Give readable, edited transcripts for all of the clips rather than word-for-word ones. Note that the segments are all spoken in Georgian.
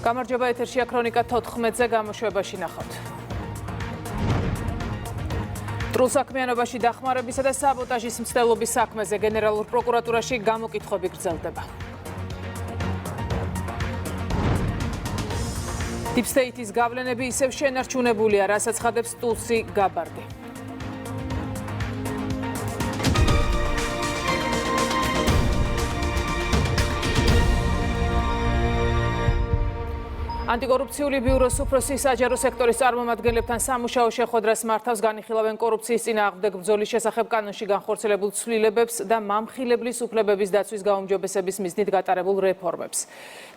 გამარჯობა, ეთერშია ქრონიკა 14-ზე გამოშვებაში ნახავთ. დროშსაქმიანობაში დახმარებისა და საბოტაჟის მცდელობის საქმეზე გენერალურ პროკურატურაში გამოკითხვები გრძელდება. Deep State-ის გავლენები ისევ შენარჩუნებულია, რასაც ხადებს ტულსი გაბარდი. ანტიკორუფციული ბიუროს უფროსი საჯარო სექტორის წარმომადგენლებთან სამუშაო შეხვედრას მართავს, განიხილავენ კორუფციის წინააღმდეგ ბრძოლის შესახებ კანონში განხორციელებულ ცვლილებებს და მამხილებლის უფლებების დაცვის გაუმჯობესების მიზნით გატარებულ რეფორმებს.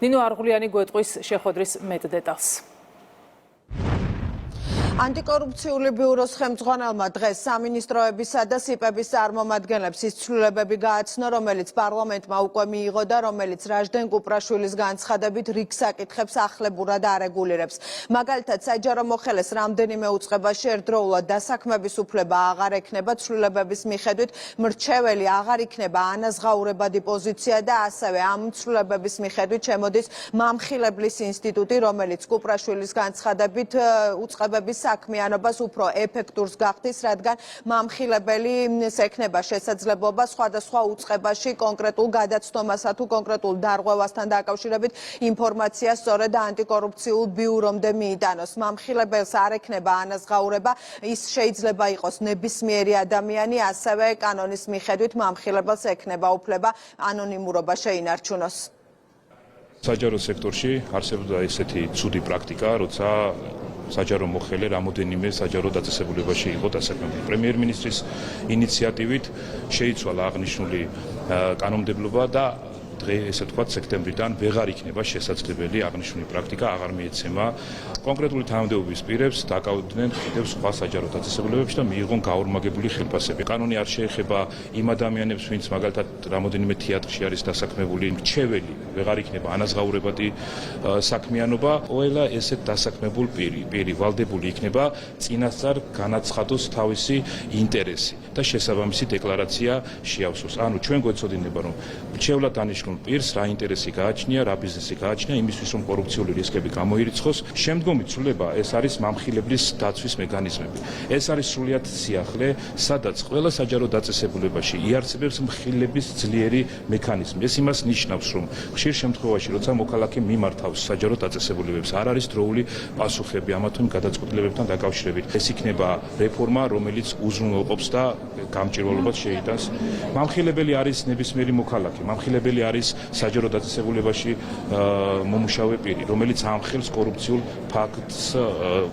ნინო არღულიანი გვეტყვის შეხვედრის მეტ დეტალს. ანტიკორუფციული ბიუროს ხელმძღვანელმა დღეს სამინისტროებისა და სიპების წარმომადგენლებს ის ცვლილებები გააცნო, რომელიც პარლამენტმა უკვე მიიღო და რომელიც რაჟდენ კუპრაშვილის განცხადებით რიგ საკითხებს ახლებურად არეგულირებს. მაგალითად, საჯარო მოხელეს რამდენიმე უწყებაში ერთდროულად დასაქმების უფლება აღარ ექნება, ცვლილებების მიხედვით მრჩეველი აღარ იქნება ანაზღაურებადი პოზიცია და ასევე ამ ცვლილებების მიხედვით შემოდის მამხილებლის ინსტიტუტი, რომელიც კუპრაშვილის განცხადებით უწყებების საქმიანობას უფრო ეფექტურს გახდის, რადგან მამხილებელი ექნება შესაძლებლობა სხვადასხვა უწყებაში კონკრეტულ გადაცდომასა თუ კონკრეტულ დარღვევასთან დაკავშირებით ინფორმაცია სწორედ ანტიკორუფციულ ბიურომდე მიიტანოს. მამხილებელს არ ექნება ანაზღაურება, ის შეიძლება იყოს ნებისმიერი ადამიანი, ასევე კანონის მიხედვით მამხილებელს ექნება უფლება ანონიმურობა შეინარჩუნოს. საჯარო სექტორში არსებობდა ესეთი ცუდი პრაქტიკა, როცა საჯარო მოხელე რამოდენიმე საჯარო დაწესებულებაში იყო დასაქმებული. პრემიერ-მინისტრის ინიციატივით შეიცვალა აღნიშნული კანონმდებლობა და ესე თქვა სექტემბრიდან ვეღარ იქნება შესაძლებელი აღნიშნული პრაქტიკა აღარ მიეცემა კონკრეტული თანამდებობის პირებს დაკავდნენ კიდევ სხვა საჯარო დაწესებულებებში და მიიღონ გაორმაგებული ხელფასები. კანონი არ შეეხება იმ ადამიანებს, ვინც მაგალითად რამოდენიმე თეატრში არის დასაქმებული, მრჩეველი ვეღარ იქნება ანაზღაურებადი საქმიანობა, ყველა ესეთ დასაქმებულ პირი ვალდებული იქნება წინასწარ განაცხადოს თავისი ინტერესი და შესაბამისი დეკლარაცია შეავსოს. ანუ ჩვენ გვეცოდინება, რომ მრჩევლად დანიშნულ პირს რა ინტერესი გააჩნია, რა ბიზნესი გააჩნია, იმისთვის რომ კორუფციული რისკები გამოირიცხოს. შემდგომი ცვლილება ეს არის მამხილებლის დაცვის მექანიზმები. ეს არის სრულიად სიახლე, სადაც ყველა საჯარო დაწესებულებაში იარსებებს მხილების ძლიერი მექანიზმი. ეს იმას ნიშნავს, რომ ხშირ შემთხვევაში, როცა მოქალაქე მიმართავს საჯარო დაწესებულებებს, არ არის დროული პასუხები ამა თუ იმ გადაწყვეტილებებთან დაკავშირებით. ეს იქნება რეფორმა, რომელიც უზრუნველყოფს და გამჭირვალობას შეიტანს. მამხილებელი არის ნებისმიერი მოქალაქე, მამხილებელი არის საჯარო დაწესებულებაში მომუშავე პირი, რომელიც ამხელს კორუფციულ ფაქტს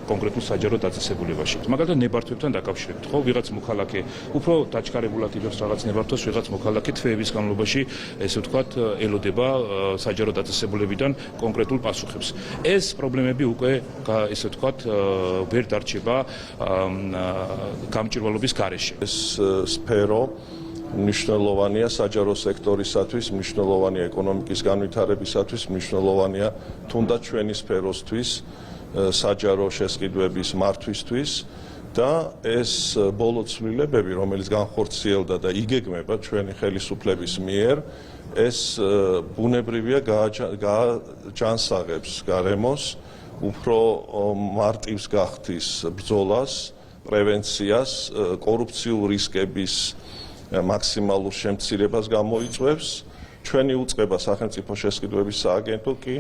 კონკრეტულ საჯარო დაწესებულებაში. მაგალითად, ნებართვებთან დაკავშირებით, ხო, ვიღაც მოქალაქე უფრო დაჩქარებულად იღებს რაღაც ნებართვას, ვიღაც მოქალაქე თვეების განმავლობაში, ესე ვთქვათ, ელოდება საჯარო დაწესებულებიდან კონკრეტულ პასუხებს. ეს პრობლემები უკვე, ესე ვთქვათ, ვერ დარჩება გამჭირვალობის გარეშე. ეს სფერო მნიშვნელოვანია საჯარო სექტორისათვის, მნიშვნელოვანია ეკონომიკის განვითარებისათვის, მნიშვნელოვანია თუნდაც ჩვენი სფეროსთვის, საჯარო შესყიდვების მართვისთვის და ეს ბოლო ცვლილებები, რომელიც განხორციელდა და იგეგმება ჩვენი ხელისუფლების მიერ, ეს ბუნებრივია გააჯანსაღებს გარემოს, უფრო მარტივს გახდის ბრძოლას, პრევენციას, კორუფციულ რისკების მაქსიმალურ შემცირებას გამოიწვევს. ჩვენი უწყება სახელმწიფო შესყიდვების სააგენტო კი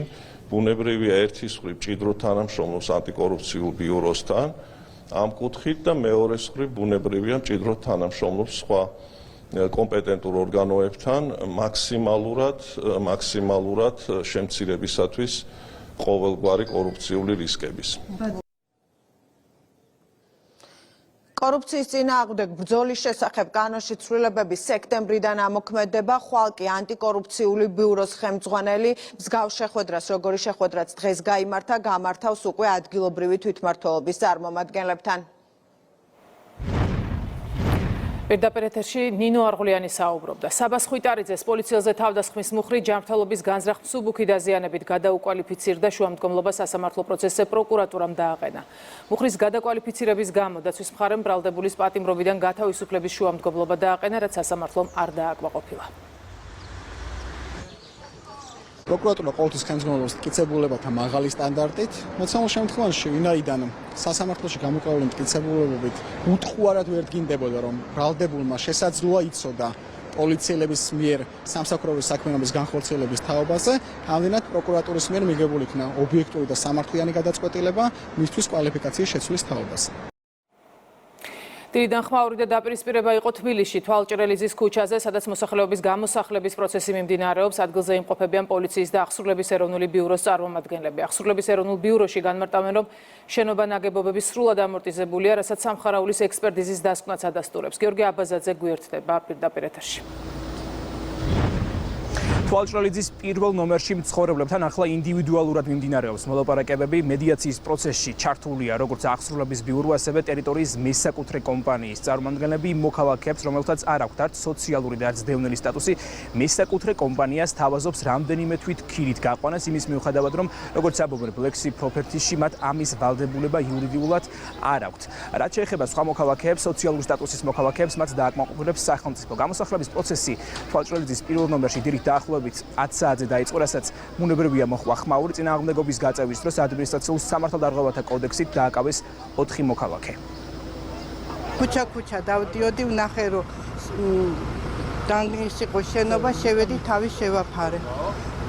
ბუნებრივია ერთის მხრივ მჭიდრო თანამშრომლობს ანტიკორუფციულ ბიუროსთან ამ კუთხით და მეორეს მხრივ ბუნებრივია მჭიდრო თანამშრომლობს სხვა კომპეტენტურ ორგანოებთან მაქსიმალურად შემცირებისათვის ყოველგვარი კორუფციული რისკების. კორუფციის წინააღმდეგ ბრძოლის შესახებ კანონში ცვლილებები სექტემბრიდან ამოქმედება, ხვალ კი ანტიკორუფციული ბიუროს ხელმძღვანელი მსგავს შეხვედრას, როგორი შეხვედრაც დღეს გაიმართა, გამართავს უკვე ადგილობრივი თვითმმართველობის წარმომადგენლებთან. პირდაპირ ეთერში ნინო არღულიანი საუბრობდა. საბას ხვიტარიძეს პოლიციელზე თავდასხმის მუხლით ჯანმრთელობის განზრახ მსუბუქი დაზიანებით გადაუკვალიფიცირდა შუამდგომლობა სასამართლო პროცესზე პროკურატურამ დააყენა. მუხლის გადაკვალიფიცირების გამო დაცვის მხარემ ბრალდებულის პატიმრობიდან გათავისუფლების შუამდგომლობა დააყენა, რაც სასამართლომ არ დააკმაყოფილა. პროკურატურა ყოველთვის ხელმძღვანელობს მტკიცებულებათა მაღალი სტანდარტით. მოცემულ შემთხვევაში, ვინაიდან სასამართლოში გამოყენებული მტკიცებულებებით უთხოვარად ვერ დგინდებოდა, რომ ბრალდებულმა შესაძლოა იცოდა პოლიციელების მიერ სამსახურების საქმიანობის განხორციელების თაობაზე, ამდენად პროკურატურის მიერ მიღებული იქნა ობიექტური და სამართლიანი გადაწყვეტილება მისთვის კვალიფიკაციის შეცვლის თაობაზე. Დიდიდან ხმაური და დაპირისპირება იყო თბილისში, თვალჭრელიძის ქუჩაზე, სადაც მოსახლეობის გამოსახლების პროცესი მიმდინარეობს. ადგილზე იმყოფებიან პოლიციის და აღსრულების ეროვნული ბიუროს წარმომადგენლები. აღსრულების ეროვნულ ბიუროში განმარტავენ, რომ შენობა ნაგებობების სრულად ამორტიზებულია, რასაც სამხარაულის ექსპერტიზის დასკვნაც ადასტურებს. გიორგი აბაზაძე გვერდდება პირდაპირ ეთერში. თვალჭრელიძის პირველ ნომერში მცხოვრებლებთან ახლა ინდივიდუალურად მიმდინარეობს მოლაპარაკებები. მედიაციის პროცესში ჩართულია როგორც აღსრულების ბიურო, ასევე ტერიტორიის მესაკუთრე კომპანიის წარმომადგენლები. მოქალაქეებს, რომელთაც არ აქვთ არც სოციალური და არც დევნილი სტატუსი, მესაკუთრე კომპანიას თავაზობს რამდენიმე თვით ქირით გაყვანას, იმის მიუხედავად, რომ როგორც ამბობენ Black-Sea Properties-ში, მათ ამის ვალდებულება იურიდიულად არ აქვთ. რაც შეეხება სხვა მოქალაქეებს, სოციალური სტატუსის მოქალაქეებს, მათ დააკმაყოფილებს სახელმწიფო. გამოსახლების პროცესი თვალჭრელიძის პირველ ნომერში დილით დაახლოებით 10 საათზე დაიწყო, რასაც ბუნებრივია მოხვა ხმაური. წინააღმდეგობის გაწევის დროს ადმინისტრაციულ სამართალდარღვევათა კოდექსით დააკავეს 4 მოქალაქე. ქუჩა დავდიოდი, ვნახე რომ დანგნის იყო შენობა, შევედი თავი შევაფარე.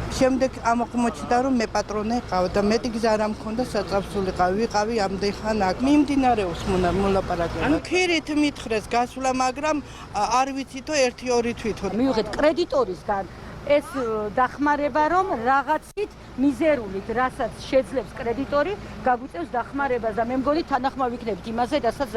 შემდეგ ამოხმოჩნდა რომ მე პატრონე ყავ და მეტი გზა არ მქონდა საწაფსულიყავი, ვიყავი ამდენ ხან აქ. მიმდინარეობს მოლაპარაკება. ანუ ქირით მითხრეს გასვლა, მაგრამ არ ვიცი თუ 1-2 თვითონ. მივიღეთ კრედიტორისგან ეს დახმარება, რომ რაღაცით მიზერულით, რასაც შეძლებს კრედიტორი, გაგვიწევს დახმარებას და მე მგონი თანახმავ ვიქნებით იმაზე, რასაც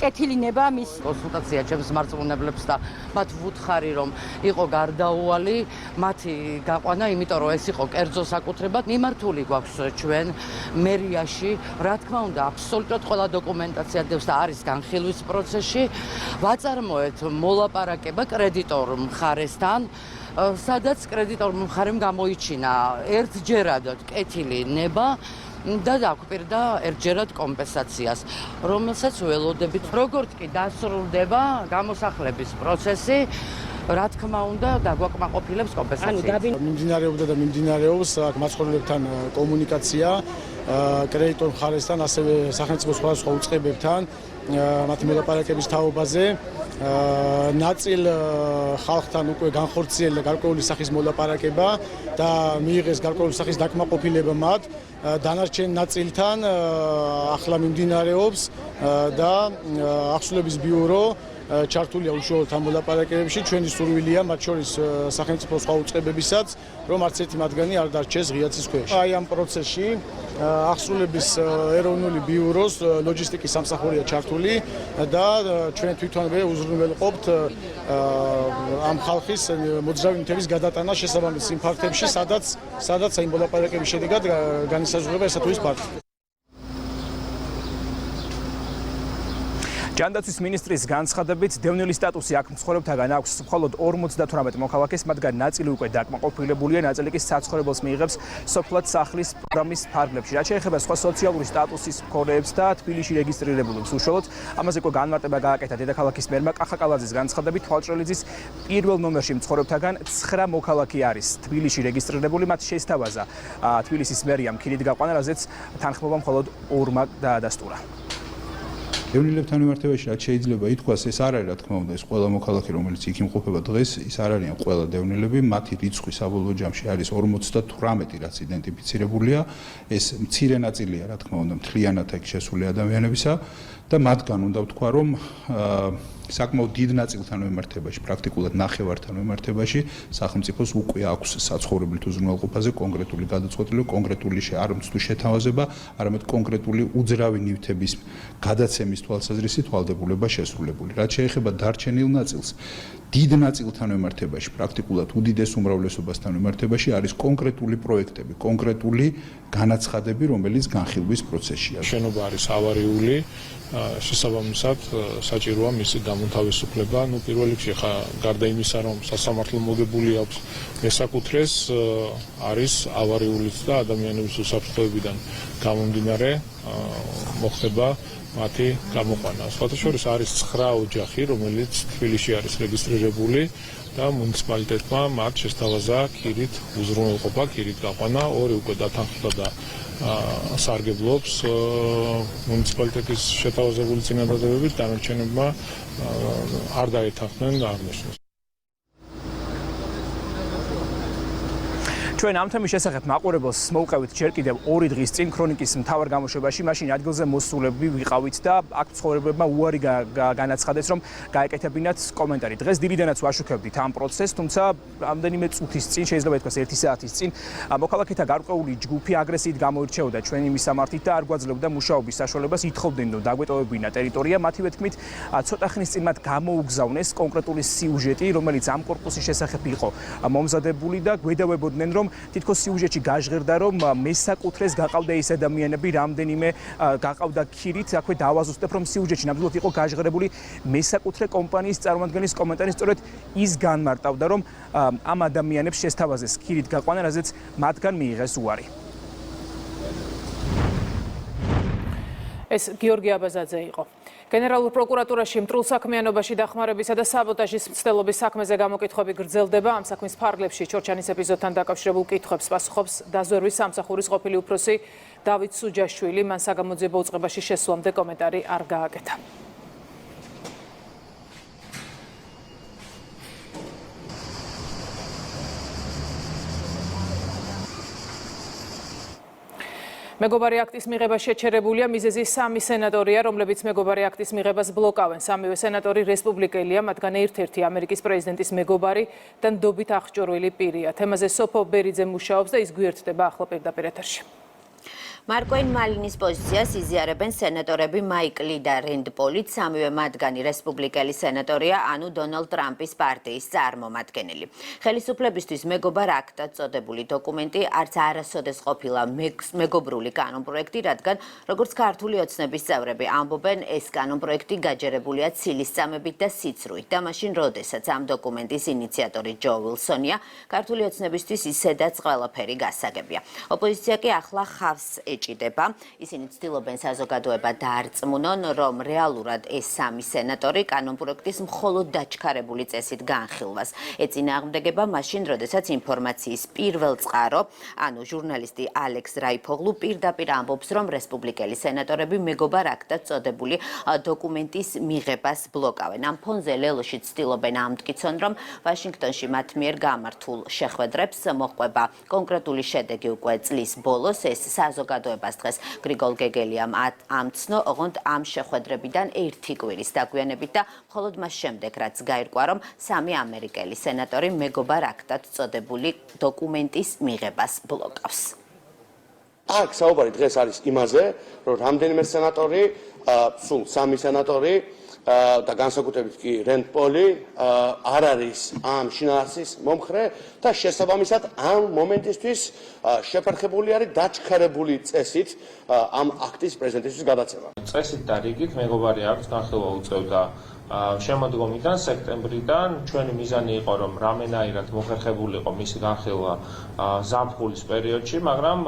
კეთილინება მის კონსულტაცია ჩემს მარწმუნებლებს და მათ ვუთხარი, რომ იყო გარდაუვალი მათი გაყვანა, იმიტომ რომ ეს იყო კერძო საკუთრებად. მიმართული გვაქვს ჩვენ მერიაში, რა თქმა უნდა, აბსოლუტურად ყველა დოკუმენტაცია დევს და არის განხილვის პროცესში. ვაწარმოეთ მოლაპარაკება კრედიტორ მხარესთან, სადაც კრედიტორ მხარემ გამოიჩინა ერთჯერად კეთილი ნება და დაგვპირდა ერთჯერად კომპენსაციას, რომელსაც ველოდებით. როგორც კი დასრულდება გამოსახლების პროცესი, რა თქმა უნდა, დაგვაკმაყოფილებს კომპენსაცია. მიმდინარეობდა და მიმდინარეობს აქ მაცხოვრებლებთან კომუნიკაცია, კრედიტორ მხარესთან, ასევე სახელმწიფო სხვადასხვა უწყებებთან, მათი მოლაპარაკების თაობაზე. ნაწილ ხალხთან უკვე განხორციელდა გარკვეული სახის მოლაპარაკება და მიიღეს გარკვეული სახის დაკმაყოფილება მათ. დანარჩენ ნაწილთან ახლა მიმდინარეობს და აღსრულების ბიურო ჩართულია უშუალოდ ამ მოლაპარაკებებში. ჩვენი სურვილია მათ შორის სახელმწიფო სხვა უწყებებისაც, რომ არც ერთი მათგანი არ დარჩეს ღია ცის ქვეშ. აი ამ პროცესში აღსრულების ეროვნული ბიუროს ლოჯისტიკის სამსახურია ჩართული და ჩვენ თვითონვე უზრუნველყოფთ ამ ხალხის მოძრავი ნივთების გადატანა შესაბამის იმ ფაქტებში, სადაც აი მოლაპარაკების შედეგად განისაზღვრება ესა თუ ის ფაქტი. ჯანდაცვის მინისტრის განცხადებით, დევნილი სტატუსი აქ მცხოვრებთაგან აქვს მხოლოდ 58 მოქალაქეს, მათგან ნაწილი უკვე დაკმაყოფილებულია, ნაწილი კი საცხოვრებელს მიიღებს სოფლად სახლის პროგრამის ფარგლებში. რაც შეეხება სხვა სოციალური სტატუსის მქონეებს და თბილისში რეგისტრირებულებს უშუალოდ, ამაზე უკვე განმარტება გააკეთა დედაქალაქის მერმა კახაკალაძის განცხადებით, თვალჭრელიძის პირველ ნომერში მცხოვრებთაგან 9 მოქალაქე არის თბილისში რეგისტრირებული, მათ შესთავაზა თბილისის მერიამ ქირით გაყვანა, რაზეც თანხმობა მხოლოდ 2-მა დაადასტურა. დევნილებთან მიმართებაში რაც შეიძლება ითქვას, ეს არ არის რა თქმა უნდა ეს ყველა მოქალაქე, რომელიც იქ იმყოფება დღეს, ის არ არიან ყველა დევნილები, მათი რიცხვი საბოლოო ჯამში არის 58, რაც იდენტიფიცირებულია. ეს მცირე ნაწილია რა თქმა უნდა მთლიანად აქ შესული ადამიანებისა და მათგან უნდა ვთქვა, რომ საკმაოდ დიდ ნაწილთან მიმართებაში, პრაქტიკულად ნახევართან მიმართებაში სახელმწიფოს უკვე აქვს საცხოვრებლით უზრუნველყოფაზე კონკრეტული გადაწყვეტილება, კონკრეტული არ მცდუ შეთავაზება, არამედ კონკრეტული უძრავი ნივთების გადაცემის თვალსაზრისით ვალდებულება შესრულებული. რაც შეეხება დარჩენილ ნაწილს, დიდ ნაწილთან მიმართებაში, პრაქტიკულად უდიდეს უმრავლესობასთან მიმართებაში არის კონკრეტული პროექტები, კონკრეტული განაცხადები, რომელიც განხილვის პროცესშია. შენობა არის ავარიული, შესაბამისად საჭიროა მისი დამთავისუფლება. პირველ რიგში გარდა იმისა, რომ სასამართლო მოგებული აქვს მესაკუთრეს, არის ავარიულიც და ადამიანების უსაფრთხოებიდან გამომდინარე მოხდება მათი გამოყვანა. სხვათა შორის არის 9 ოჯახი, რომელიც თბილისში არის რეგისტრირებული და მუნიციპალიტეტმა მათ შესთავაზა ქირით უზრუნველყოფა, ქირით გაყვანა, 2 უკვე დათანხმდა და სარგებლობს მუნიციპალიტეტის შეთავაზებული წინადადებებით, დანარჩენებმა არ დაეთანხმნენ და არ ნიშნეს. ჩვენ ამ თემის შესახებ მაყურებელს მოვყევით ჯერ კიდევ 2 დღის წინ ქრონიკის მთავარ გამოშვებაში, მაშინ ადგილზე მოსულები ვიყავით და აქ მცხოვრებლებმა უარი განაცხადეს, რომ გაეკეთებინათ კომენტარი. დღეს დილიდანაც ვაშუქებდით ამ პროცესს, თუმცა რამდენიმე წუთის წინ, შეიძლება ითქვას 1 საათის წინ, მოქალაქეთა გარკვეული ჯგუფი აგრესიით გამოირჩეოდა ჩვენი მისამართით და არ გვაძლევდა მუშაობის საშუალებას, ითხოვდნენ, რომ დაგვეტოვებინა ტერიტორია. მათივე თქმით, ცოტა ხნის წინ მათ გამოუგზავნეს კონკრეტული სიუჟეტი, რომელიც ამ კორპუსის შესახებ იყო მომზადებული და გვედავებოდნენ, რომ თითქოს სიუჟეტში გაჟღერდა, რომ მესაკუთრეს გაყავდა ის ადამიანები, რამდენიმე გაყავდა ქირით, აქვე დავაზუსტებ, რომ სიუჟეტში ნამდვილად იყო გაჟღერებული მესაკუთრე კომპანიის წარმომადგენლის კომენტარი, სწორედ ის განმარტავდა, რომ ამ ადამიანებს შესთავაზეს ქირით გაყვანა, რაზეც მათგან მიიღეს უარი. ეს გიორგი აბაზაძე იყო. გენერალურ პროკურატურაში მტრულ საქმიანობაში დახმარებისა და საბოტაჟის მცდელობის საქმეზე გამოკითხვები გრძელდება. ამ საქმის ფარგლებში ჩორჩანის ეპიზოდთან დაკავშირებულ კითხვებს პასუხობს დაზვერვის სამსახურის ყოფილი უფროსი დავით სუჯაშვილი. მან საგამოძიებო უწყებაში შესვლამდე კომენტარი არ გააკეთა. მეგობარი აქტის მიღება შეჩერებულია. მიზეზი 3 სენატორია, რომლებიც მეგობარი აქტის მიღებას ბლოკავენ. 3-ვე სენატორი რესპუბლიკელია, მათგან ერთ-ერთი ამერიკის პრეზიდენტის მეგობარი და ნდობით აღჭურვილი პირია. თემაზე სოფო ბერიძე მუშაობს და ის გვიერთდება ახლა პირდაპირ ეთერში. მარკოინ მალინის პოზიციას იზიარებენ სენატორები მაიკლი და რენდ პოლი, 3-ვე მათგანი რესპუბლიკელი სენატორია, ანუ დონალდ ტრამპის პარტიის წარმომადგენელი. ხელისუფლებისთვის მეგობარ აქტად წოდებული დოკუმენტი არც არასოდეს ყოფილა მეგობრული კანონპროექტი, რადგან როგორც ქართული ოცნების წევრები ამბობენ, ეს კანონპროექტი გაჯერებულია ცილისწამებით და სიცრუით. და მაშინ, როდესაც ამ დოკუმენტის ინიციატორი ჯო ვილსონია, ქართული ოცნებისთვის ისედაც ყველაფერი გასაგებია. ოპოზიცია კი ახლა ხავს ეჭიდება. ისინი ცდილობენ საზოგადოება დაარწმუნონ, რომ რეალურად ეს 3 სენატორი კანონპროექტის მხოლოდ დაჩქარებული წესით განხილვას ეწინააღმდეგება მაშინ, როდესაც ინფორმაციის პირველ წყარო, ანუ ჟურნალისტი ალექს რაიფოგლუ პირდაპირ ამბობს, რომ რესპუბლიკელი სენატორები მეგობარ აქტად წოდებული დოკუმენტის მიღებას ბლოკავენ. ამ ფონზე ლელოში ცდილობენ ამტკიცონ, რომ ვაშინგტონში მათ მიერ გამართულ შეხვედრებს მოჰყვება კონკრეტული შედეგი უკვე წლის ბოლოს. ეს საზოგადოებას დღეს გრიგოლ გეგელიამ ამცნო, ოღონდ ამ შეხვედრებიდან 1 კვირის დაგვიანებით და მხოლოდ მას შემდეგ, რაც გაირკვა, რომ 3 ამერიკელი სენატორი მეგობარ აქტად წოდებული დოკუმენტის მიღებას ბლოკავს. აქ საუბარი დღეს არის იმაზე, რომ რამდენიმე სენატორი, სულ 3 სენატორი და განსაკუთრებით კი რენდ პოლი არ არის ამ შინაარსის მომხრე და შესაბამისად ამ მომენტისთვის შეფერხებული არის დაჩქარებული წესით ამ აქტის პრეზიდენტისთვის გადაცემა. წესით და რიგით მეგობარი აქტს განხილვა უწევდა შემოდგომიდან, სექტემბრიდან. ჩვენი მიზანი იყო, რომ რამენაირად მოხერხებულიყო მისი განხილვა ზაფხულის პერიოდში, მაგრამ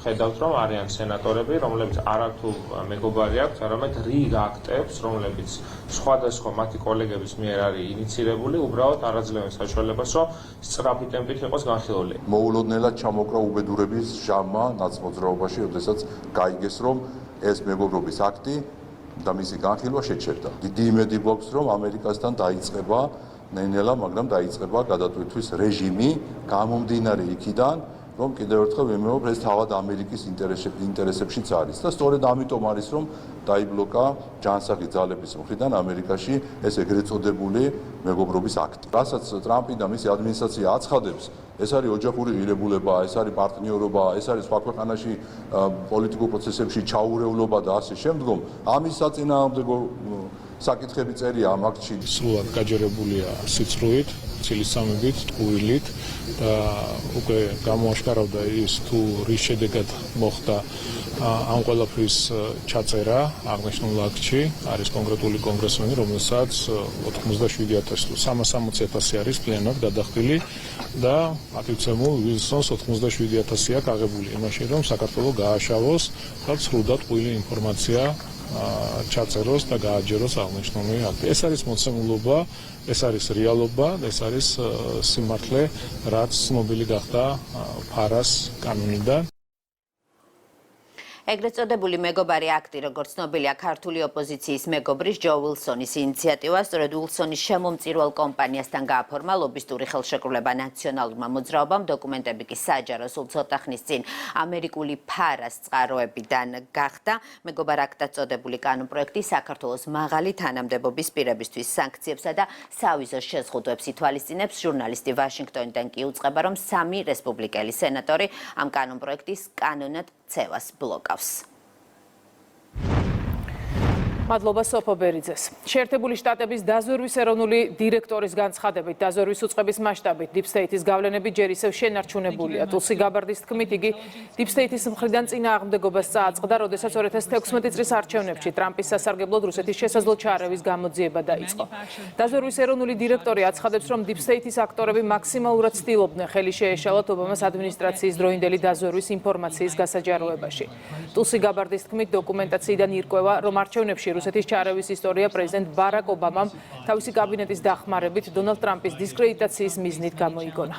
ხედავთ, რომ არიან სენატორები, რომლებიც არათუ მეგობარი აქვს, არამედ რიგ აქტებს, რომლებიც სხვადასხვა მათი კოლეგების მიერ არის ინიცირებული, უბრალოდ არ აძლევენ საშუალებას, რომ სწრაფი ტემპით იყოს განხილული. მოულოდნელად ჩამოკრა უბედურების ჟამმა ნაცმოძრაობაში, როდესაც გაიგეს, რომ ეს მეგობრობის აქტი და მისი განხილვა შეჩერდა. დიდი იმედი გვაქვს, რომ ამერიკასთან დაიწყება ნენელა, მაგრამ დაიწყება გადატვირთვის რეჟიმი, გამომდინარე იქიდან, რომ კიდევ ერთხელ ვიმეორებ, ეს თავად ამერიკის ინტერესებშიც არის და სწორედ ამიტომ არის, რომ დაიბლოკა ჯანსაღი ძალების მხრიდან ამერიკაში ეს ეგრეთ წოდებული მეგობრობის აქტი. რასაც ტრამპი და მისი ადმინისტრაცია აცხადებს, ეს არის ოჯახური ღირებულება, ეს არის პარტნიორობა, ეს არის სხვა ქვეყანაში პოლიტიკურ პროცესებში ჩაურევლობა და ასე შემდგომ. ამის საწინააღმდეგო საკითხები წერია ამ აქტში. სრულად გაჯერებულია სიცრუით, ცილისწამებით, ტყუილით და უკვე გამოაშკარავდა ის თუ რის შედეგად მოხდა ამ ყველაფრის ჩაწერა აღნიშნულ აქტში. არის კონკრეტული კონგრესმენი, რომელსაც 87,000 თუ 360,000 არის პლენად გადახდილი და აკრძალულ ვილსონს 87,000 აქვს აღებული იმაში, რომ საქართველოს გააშავოს და სრულად ტყუილი ინფორმაცია ჩაწეროს და გააჯეროს აღნიშნული აქტი. ეს არის მოცემულობა, ეს არის რეალობა, ეს არის სიმართლე, რაც ცნობილი გახდა ფარას კანონიდან. ეგრეთ წოდებული მეგობარი აქტი, როგორც ცნობილია ქართული ოპოზიციის მეგობრის ჯო უილსონის ინიციატივა, სწორედ უილსონის შემომწირვალ კომპანიასთან გააფორმა ლობისტური ხელშეკრულება ნაციონალურმა მოძრაობამ, დოკუმენტები კი საჯარო სულ ცოტა ხნის წინ ამერიკული ფარას წყაროებიდან გახდა. მეგობარ აქტად წოდებული კანონპროექტი საქართველოს მაღალი თანამდებობის პირებისთვის სანქციებსა და სავიზოს შეზღუდვებს ითვალისწინებს. ჟურნალისტი ვაშინგტონიდან კი უწყება, რომ 3 რესპუბლიკელი სენატორი ამ კანონპროექტის კანონად ცევას ბლოკავს. მადლობა სოფო ბერიძეს. შეერთებული შტატების დაზვერვის ეროვნული დირექტორის განცხადებით, დაზვერვის უწყების მასშტაბით Deep State-ის გავლენები ჯერ ისევ შენარჩუნებულია. ტულსი გაბარდის თქმით, იგი Deep State-ის მხრიდან წინააღმდეგობას წააწყდა, როდესაც 2016 წლის არჩევნებში ტრამპის სასარგებლოდ რუსეთის შესაძლო ჩარევის გამოძიება დაიწყო. დაზვერვის ეროვნული დირექტორი აცხადებს, რომ Deep State-ის აქტორები მაქსიმალურად ცდილობდნენ ხელი შეეშალათ ობამას ადმინისტრაციის დროინდელი დაზვერვის ინფორმაციის გასაჯაროებაში. ტულსი გაბარდის თქმით, დოკუმენტაციიდან ირკვევა, რომ არჩევნებში რუსეთის ჩარევის ისტორია პრეზიდენტ ბარაკ ობამამ თავისი კაბინეტის დახმარებით დონალდ ტრამპის დისკრედიტაციის მიზნით გამოიგონა.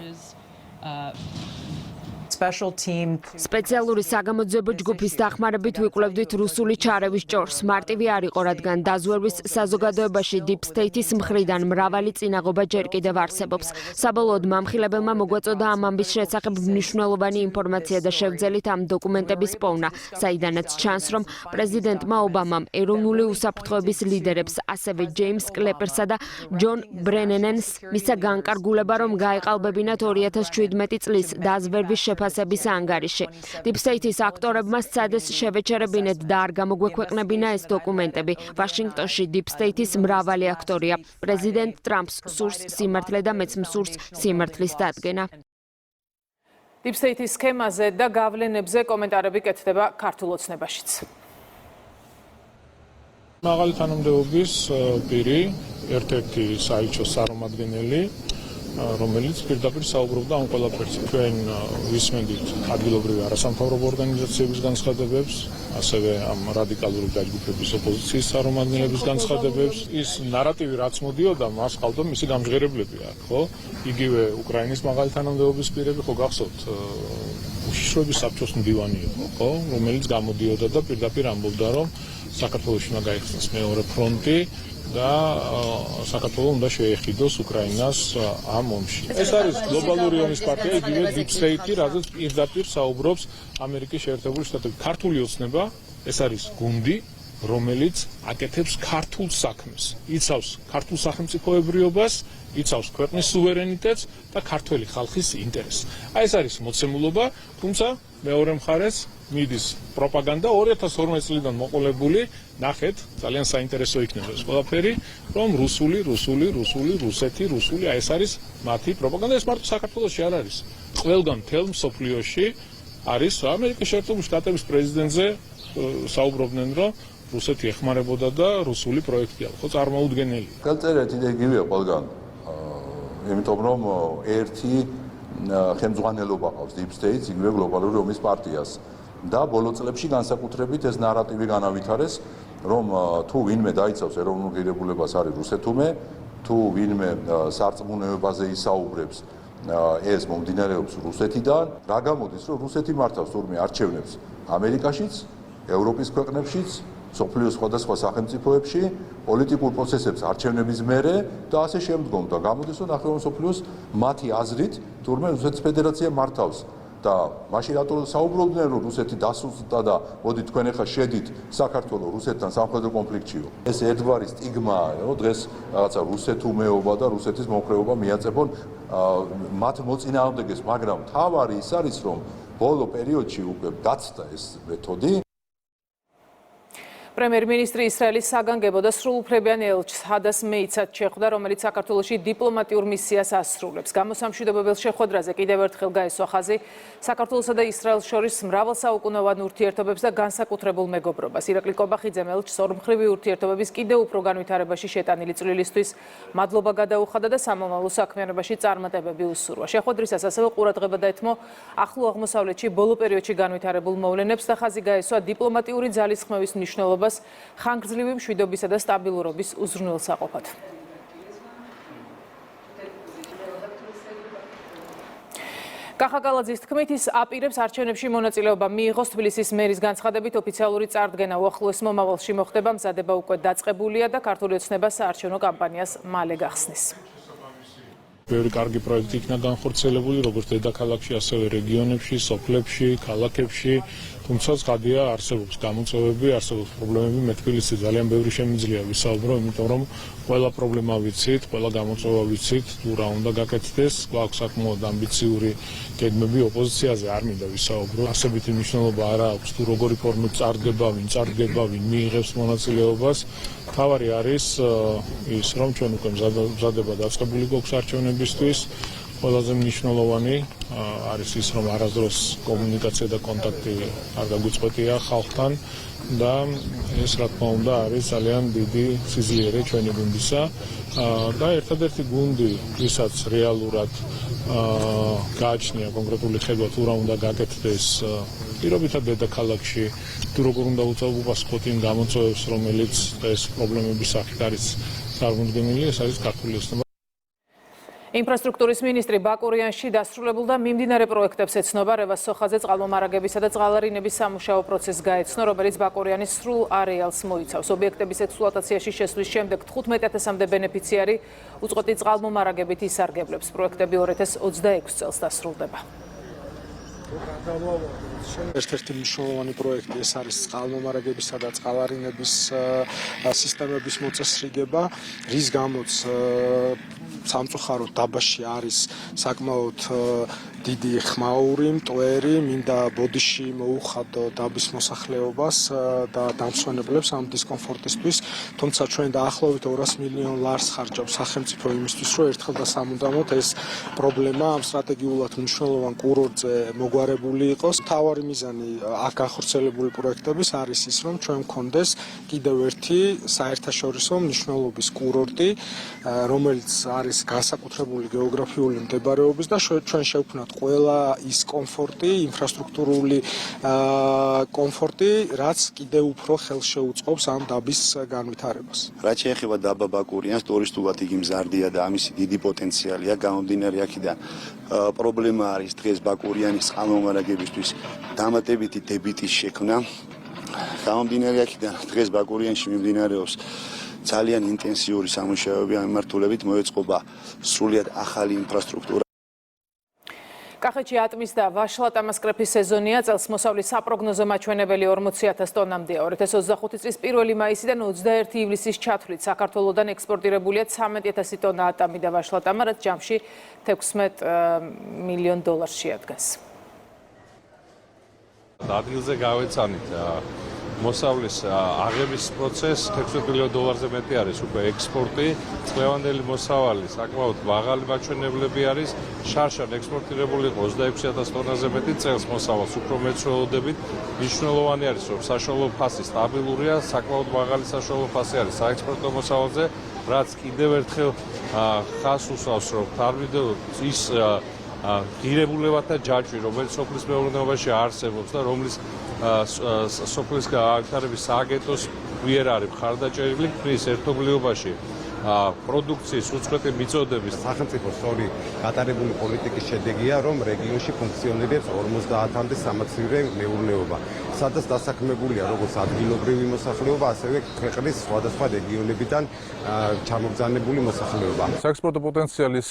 სპეციალური საგამოძიებო ჯგუფის დახმარებით ვიკვლევდით რუსული ჩარევის ჭორს. მარტივი არ იყო, რადგან დაზვერვის საზოგადოებაში Deep State-ის მხრიდან მრავალი წინაღობა ჯერ კიდევ არსებობს. საბოლოოდ მამხილებელმა მოგვაწოდა ამ ამბის შესახებ მნიშვნელოვანი ინფორმაცია და შევძელით ამ დოკუმენტების პოვნა, საიდანაც ჩანს, რომ პრეზიდენტმა ობამამ ეროვნული უსაფრთხოების ლიდერებს, ასევე ჯეიმს კლეპერსა და ჯონ ბრენენენს მისცა განკარგულება, რომ გაეყალბებინათ 2017 წლის დაზვერვის შეფასების ანგარიში. Deep State-ის აქტორებმა სცადეს შევეჩერებინეთ და არ გამოგვექვეყნებინა ეს დოკუმენტები. ვაშინგტონში Deep State-ის მრავალი აქტორია. პრეზიდენტ ტრამპს სურს სიმართლე და მეც მსურს სიმართლის დადგენა. Deep State-ის სქემაზე და გავლენებზე კომენტარები კეთდება ქართულ ოცნებაშიც. მაღალი თანამდებობის პირი, ერთ-ერთი საელჩოს წარმომადგენელი, რომელიც პირდაპირ საუბრობდა ამ ყველაფერზე. ჩვენ ვისმენდით ადგილობრივი არასამთავრობო ორგანიზაციების განცხადებებს, ასევე ამ რადიკალური დაჯგუფების ოპოზიციის წარმომადგენლების განცხადებებს. ის ნარატივი რაც მოდიოდა, მას ყავდა მისი გამჟღერებლები აქ, ხო? იგივე უკრაინის მაღალი თანამდებობის პირები, ხო გახსოვთ, უშიშროების საბჭოს მდივანი იყო, ხო? რომელიც გამოდიოდა და პირდაპირ ამბობდა, რომ საქართველოში უნდა გაიხსნას მეორე ფრონტი და საქართველო უნდა შეეხიდოს უკრაინას ამ ომში. ეს არის გლობალური ომის პარტია, იგივე Deep State, სადაც პირდაპირ საუბრობს ამერიკის შეერთებული შტატები. ქართული ოცნება, ეს არის გუნდი, რომელიც აკეთებს ქართულ საქმეს. იცავს ქართულ სახელმწიფოებრიობას, იცავს ქვეყნის სუვერენიტეტს და ქართველი ხალხის ინტერესს. აი ეს არის მოცემულობა, თუმცა მეორე მხარეს მიდის პროპაგანდა 2012 წლიდან მოყოლებული, ნახეთ, ძალიან საინტერესო იქნება ეს ყველაფერი, რომ რუსული, რუსეთი, აი ეს არის მათი პროპაგანდა, ეს მარტო საქართველოში არ არის. ყველგან მთელ მსოფლიოში არის ამერიკის შეერთებული შტატების პრეზიდენტზე საუბრობდნენ, რომ რუსეთი ეხმარებოდა და რუსული პროექტია, ხო წარმოუდგენელი. ხელწერეთი იგივეა ყველგან. იმიტომ რომ ერთი ხელმძღვანელობა ყავს Deep State-ს, იგივე გლობალური ომის პარტიას. და ბოლო წლებში განსაკუთრებით ეს ნარატივი განავითარეს, რომ თუ ვინმე დაიცავს ეროვნულ ღირებულებას არის რუსეთუმე, თუ ვინმე სარწმუნოებაზე ისაუბრებს, ეს მომდინარეობს რუსეთიდან, რა გამოდის, რომ რუსეთი მართავს თურმე არჩევნებს ამერიკაშიც, ევროპის ქვეყნებშიც, სოფლიოს სხვადასხვა სახელმწიფოებში, პოლიტიკურ პროცესებს არჩევნების მერე და ასე შემდგომ და გამოდის, რომ ნახევარ სოფლიოს მათი აზრით თურმე რუსეთის ფედერაცია მართავს. და მაშინ რატო საუბრობდნენ, რომ რუსეთი დასუსტდა და მოდი თქვენ ახლა შედით საქართველოს რუსეთთან სამხედრო კონფლიქტშიო. ეს ერთგვარი სტიგმაა, რომ დღეს რაღაცა რუსეთუმეობა და რუსეთის მომხრეობა მიაწებონ მათ მოწინააღმდეგეს, მაგრამ თავარი ის არის, რომ ბოლო პერიოდში უკვე გაცდა ეს მეთოდი. პრემიერ-მინისტრი ისრაელის საგანგებო და სრულუფლებიან ელჩს ჰადას მეიცად შეხვდა, რომელიც საქართველოში დიპლომატიურ მისიას ასრულებს. გამოსამშვიდობებელ შეხვედრაზე კიდევ ერთხელ გაესვა ხაზი საქართველოსა და ისრაელს შორის მრავალსაუკუნოვან ურთიერთობებს და განსაკუთრებულ მეგობრობას. ირაკლი კობახიძემ ელჩს ორმხრივი ურთიერთობების კიდევ უფრო განვითარებაში შეტანილი წვლილისთვის მადლობა გადაუხადა და სამომავლო საქმიანობაში წარმატებები უსურვა. შეხვედრისას ასევე ყურადღება დაეთმო ახლო აღმოსავლეთში ბოლო პერიოდში განვითარებულ მოვლენებს და ხაზი გაესვა დიპლომატიური ძალისხმევის მნიშვნელობა მდგომარეობას ხანგრძლივი მშვიდობისა და სტაბილურობის უზრუნველსაყოფად. კახაკალაძის თქმით, ის აპირებს არჩევნებში მონაწილეობა მიიღოს. თბილისის მერის განცხადებით, ოფიციალური წარდგენა უახლოეს მომავალში მოხდება, მზადება უკვე დაწყებულია და ქართული ოცნება საარჩევნო კამპანიას მალე გახსნის. ბევრი კარგი პროექტი იქნა განხორციელებული, როგორც დედაქალაქში, ასევე რეგიონებში, სოფლებში, ქალაქებში. თუმცა ცხადია, არსებობს გამოწვევები, არსებობს პრობლემები. მე თბილისში ძალიან ბევრი შემიძლია ვისაუბრო, იმიტომ რომ ყველა პრობლემა ვიცით, ყველა გამოწვევა ვიცით, თუ რა უნდა გაკეთდეს. გვაქვს საკმაოდ ამბიციური გეგმები, ოპოზიციაზე არ მინდა ვისაუბრო. ასებითი მნიშვნელობა არ აქვს, თუ როგორი ფორმით წარდგება, ვინ მიიღებს მონაწილეობას. თავარი არის ის, რომ ჩვენ უკვე მზადება დაწყებული გვაქვს არჩევნებისთვის. ყველაზე მნიშვნელოვანი არის ის, რომ არასდროს კომუნიკაცია და კონტაქტი არ გაგვიწყვეტია ხალხთან და ეს რა თქმა უნდა არის ძალიან დიდი სიძლიერე ჩვენი გუნდისა და ერთადერთი გუნდი, ვისაც რეალურად გააჩნია კონკრეტული ხედვა თუ რა უნდა გაკეთდეს პირობითად დედაქალაქში, თუ როგორ უნდა უწყობასხოთ იმ გამოწვევებს, რომელიც ეს პრობლემების სახით არის წარმოდგენილი, ეს არის ქართული ოცნება. ინფრასტრუქტურის მინისტრი ბაკურიანში დასრულებულ და მიმდინარე პროექტებს ეცნობა. რევას სოხაძე წყალმომარაგებისა და წყალარინების სამუშაო პროცესს გაეცნო, რომელიც ბაკურიანის სრულ არეალს მოიცავს. ობიექტების ექსპლუატაციაში შესვლის შემდეგ 15,000-მდე ბენეფიციარი უწყვეტი წყალმომარაგებით ისარგებლებს. პროექტები 2026 წელს დასრულდება. ერთ-ერთი მნიშვნელოვანი პროექტი ეს არის წყალმომარაგებისა და წყალარინების სისტემების მოწესრიგება, რის გამოც სამწუხაროდ დაბაში არის საკმაოდ დიდი ხმაური, მტვერი, მინდა ბოდიში მოუხადო დაბის მოსახლეობას და დამსვენებლებს ამ დისკომფორტისთვის, თუმცა ჩვენ დაახლოებით 200 მილიონ ლარს ხარჯავს სახელმწიფო იმისთვის, რომ ერთხელ და სამუდამოდ ეს პრობლემა ამ სტრატეგიულად მნიშვნელოვან კურორტზე მოგვარებული იყოს. მთავარი მიზანი აქ განხორციელებული პროექტების არის ის, რომ ჩვენ მქონდეს კიდევ ერთი საერთაშორისო მნიშვნელობის კურორტი, რომელიც არის განსაკუთრებული გეოგრაფიული მდებარეობის და ჩვენ შევქმნათ ყველა ის კომფორტი, ინფრასტრუქტურული კომფორტი, რაც კიდევ უფრო ხელს შეუწყობს ამ დაბის განვითარებას. რაც შეეხება დაბა ბაკურიანს, ტურისტულად იგი მზარდია და ამისი დიდი პოტენციალია. გამომდინარე აქედან პრობლემა არის დღეს ბაკურიანის წყალმომარაგებისთვის დამატებითი დებიტის შექმნა. გამომდინარე აქედან დღეს ბაკურიანში მიმდინარეობს ძალიან ინტენსიური სამუშაოები ამ მიმართულებით, მოეწყობა სრულიად ახალი ინფრასტრუქტურა. კახეთში ატმის და ვაშლატამას კრეფის სეზონია. წელს მოსავლის საპროგნოზო მაჩვენებელი 40,000 ტონამდეა. 2025 წლის 1 მაისიდან 21 ივლისის ჩათვლით საქართველოსდან ექსპორტირებულია 13,000 ტონა ატამი და ვაშლატამა, რაც ჯამში $16 მილიონ შეადგენს. ადგილზე გავეცანით მოსავლის აღების პროცესს $16 მილიონ მეტი არის უკვე ექსპორტი. წლევანდელი მოსავალი საკმაოდ მაღალი მაჩვენებლები არის. შარშან ექსპორტირებული იყო 26,000 ტონაზე მეტი, წელს მოსავალს უფრო მეც ველოდებით. მნიშვნელოვანი არის, რომ საშუალო ფასი სტაბილურია, საკმაოდ მაღალი საშუალო ფასი არის საექსპორტო მოსავალზე, რაც კიდევ ერთხელ ხაზს უსვამს, რომ თარგმნილ ის ღირებულებათა ჯაჭვი, რომელიც სოფლის მეურნეობაში არსებობს და რომლის სოფლის განვითარების სააგენტოს მიერ არის მხარდაჭერილი, ქმნის ერთობლიობაში პროდუქციის უწყვეტი მიწოდების. სახელმწიფო სწორი გატარებული პოლიტიკის შედეგია, რომ რეგიონში ფუნქციონირებს 50-მდე სამაცივე მეურნეობა, სადაც დასაქმებულია როგორც ადგილობრივი მოსახლეობა, ასევე ქვეყნის სხვადასხვა რეგიონებიდან ჩამოგზავნებული მოსახლეობა. საექსპორტო პოტენციალის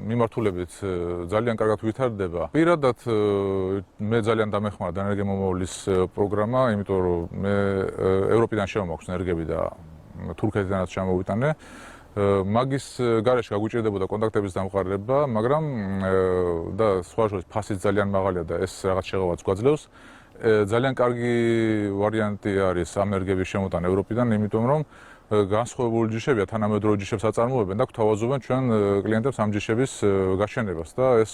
მიმართულებით ძალიან კარგად ვითარდება. პირადად მე ძალიან დამეხმარა ენერგიამომავლის პროგრამა, იმიტომ რომ მე ევროპიდან შემოაქვს ენერგიები და თურქეთიდანაც ჩამოვიტანე. მაგის გარეშე გაგვიჭირდებოდა კონტაქტების დამყარება, მაგრამ და სხვა შორის ფასიც ძალიან მაღალია და ეს რაღაც შეღავაც გვაძლევს. ძალიან კარგი ვარიანტი არის ამ ენერგიების შემოტანა ევროპიდან, იმიტომ რომ განსხვავებული ჯიშებია, თანამედროვე ჯიშებს აწარმოებენ და გვთავაზობენ ჩვენ კლიენტებს ამ ჯიშების გაშენებას და ეს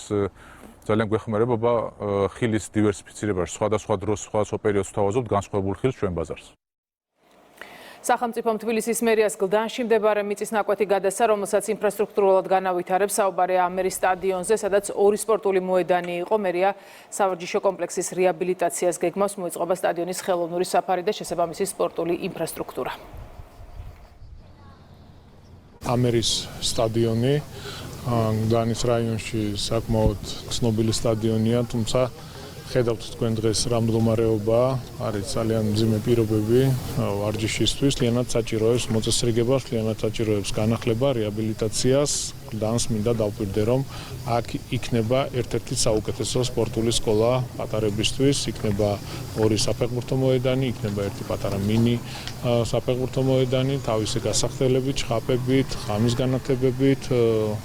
ძალიან გვეხმარება ხილის დივერსიფიცირებაში. სხვადასხვა დროს, სხვადასხვა პერიოდს ვთავაზობთ განსხვავებულ ხილს ჩვენ ბაზარს. სახელმწიფომ თბილისის მერიას გლდანში მდებარე მიწის ნაკვეთი გადასცა, რომელსაც ინფრასტრუქტურულად განავითარებს. საუბარია ამერის სტადიონზე, სადაც ორი სპორტული მოედანი იყო. მერია სავარჯიშო კომპლექსის რეაბილიტაციას გეგმავს, მოეწყობა სტადიონის ხელოვნური საფარი და შესაბამისი სპორტული ინფრასტრუქტურა. ამერის სტადიონი გლდანის რაიონში საკმაოდ ცნობილი სტადიონია, თუმცა ხედავთ თქვენ დღეს რა მდგომარეობაა, არის ძალიან მძიმე პირობები ვარჯიშისთვის, მთლიანად საჭიროებს მოწესრიგებას, მთლიანად საჭიროებს განახლება, რეაბილიტაციას. გლდანს მინდა დავკვირდე, რომ აქ იქნება ერთ-ერთი საუკეთესო სპორტული სკოლა პატარებისთვის, იქნება ორი საფეხბურთო მოედანი, იქნება ერთი პატარა მინი საფეხბურთო მოედანი, თავისი გასახდელებით, ჩხაპებით, ღამის განათებებით,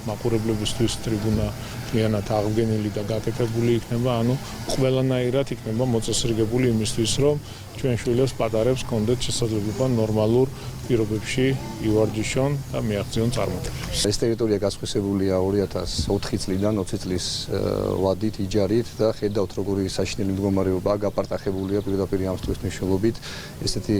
მაყურებლებისთვის ტრიბუნა მთლიანად აღდგენილი და გაკეთებული იქნება, ანუ ყველანაირად იქნება მოწესრიგებული იმისთვის, რომ ჩვენ შვილებს პატარებს კონდეთ შესაძლებლობა ნორმალურ პირობებში ივარჯიშონ და მიაღწიონ წარმატებებს. ეს ტერიტორია გასხვისებულია 2004 წლიდან 20 წლის ვადით, იჯარით და ხედავთ როგორი საშინელი მდგომარეობაა, გაპარტახებულია პირდაპირ ამ სტუდის მნიშვნელობით. ესეთი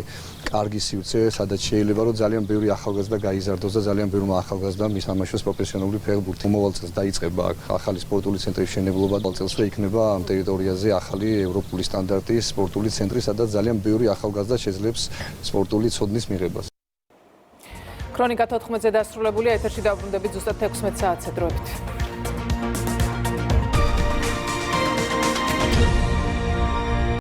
კარგი სივრცე, სადაც შეიძლება რომ ძალიან ბევრი ახალგაზრდა გაიზარდოს და ძალიან ბევრმა ახალგაზრდამ მისამაშოს პროფესიონალური ფეხბურთი. მომავალ წელს დაიწყება აქ ახალი სპორტული ცენტრის მშენებლობა, მომავალ წელს იქნება ამ ტერიტორიაზე ახალი ევროპული სტანდარტის სპორტული ცენტრი, სადაც ძალიან ბევრი ახალგაზრდა შეძლებს სპორტული ცოდნის მიღებას. ქრონიკა 14-ზე დასრულებულია, ეთერში დავბრუნდებით ზუსტად 16 საათზე დროებით.